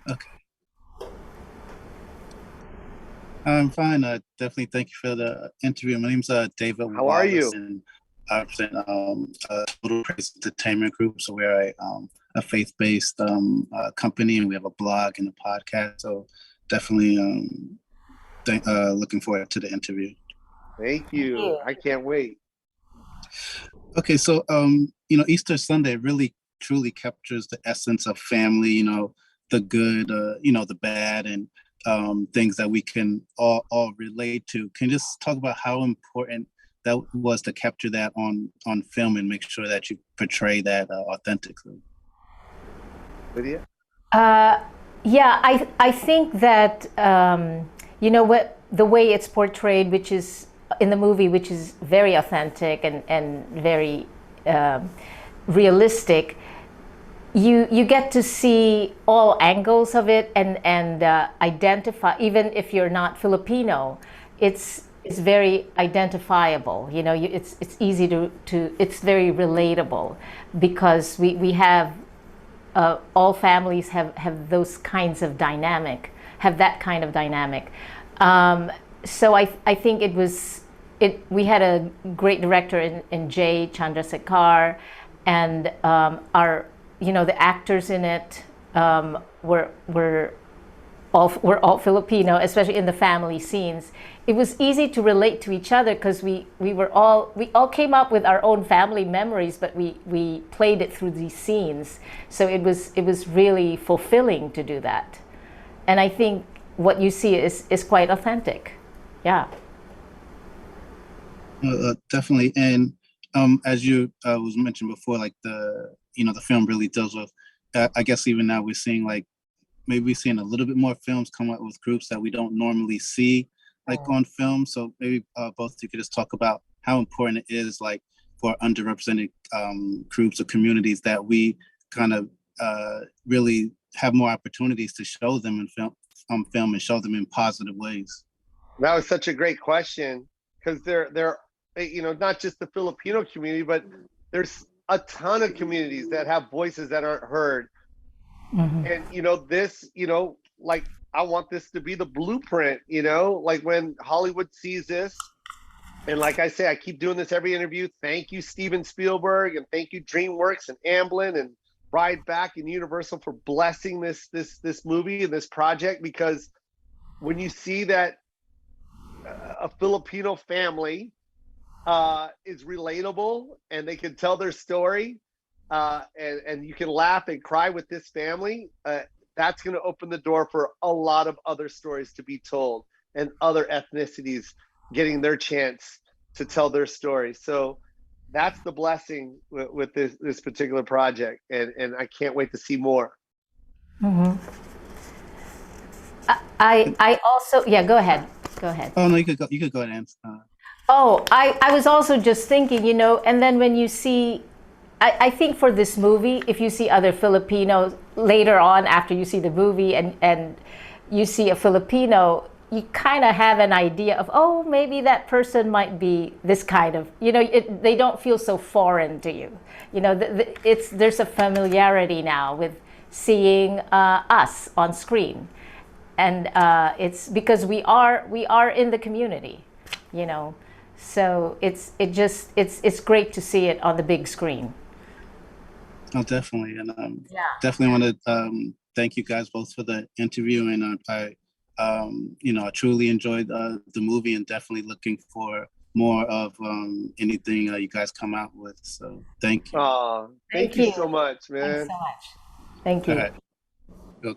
Okay, I'm fine. Definitely thank you for the interview. My name's David How are Wallace, you? and I represent a Total Praise Entertainment Group. So we're a faith-based company, and we have a blog and a podcast. So definitely looking forward to the interview. Thank you. I can't wait. Okay, so Easter Sunday really truly captures the essence of family. The good, the bad, and things that we can all relate to. Can you just talk about how important that was to capture that on film and make sure that you portray that authentically? Lydia? Uh, yeah, I think that what the way it's portrayed, which is in the movie, which is very authentic and very realistic. You get to see all angles of it and identify. Even if you're not Filipino, it's very identifiable. It's easy to it's very relatable because we have all families have those kinds of dynamic, have that kind of dynamic. So I think we had a great director in Jay Chandrasekhar, and the actors in it were all Filipino, especially in the family scenes. It was easy to relate to each other because we all came up with our own family memories, but we played it through these scenes. So it was really fulfilling to do that, and I think what you see is quite authentic. Yeah. Definitely, and as you was mentioned before, like the film really deals with. I guess even now we're seeing like maybe seeing a little bit more films come out with groups that we don't normally see like on film. So maybe both of you could just talk about how important it is like for underrepresented groups or communities that we kind of really have more opportunities to show them in film and show them in positive ways. That was such a great question because they're not just the Filipino community, but there's a ton of communities that have voices that aren't heard. Hmm. And this, like I want this to be the blueprint, like when Hollywood sees this, and like I say, I keep doing this every interview. Thank you, Steven Spielberg, and thank you, DreamWorks and Amblin and Back and Universal for blessing this movie and this project. Because when you see that a Filipino family is relatable and they can tell their story, and you can laugh and cry with this family, that's going to open the door for a lot of other stories to be told and other ethnicities getting their chance to tell their story. So that's the blessing with this particular project, and I can't wait to see more. Hmm. I also, yeah, go ahead. Go ahead. Oh no, you could go ahead and Oh, I was also just thinking, and then when you see, I think for this movie, if you see other Filipinos later on after you see the movie and you see a Filipino, you kind of have an idea of, oh, maybe that person might be this kind of, they don't feel so foreign to you. There's a familiarity now with seeing us on screen. And it's because we are in the community, you know. So it's great to see it on the big screen. Oh, definitely, and Yeah. definitely want to thank you guys both for the interview, and I truly enjoyed the movie, and definitely looking for more of anything you guys come out with. So thank you. Oh, thank Thank you you. so much, Thanks man. so much. Thank All you. right. Go.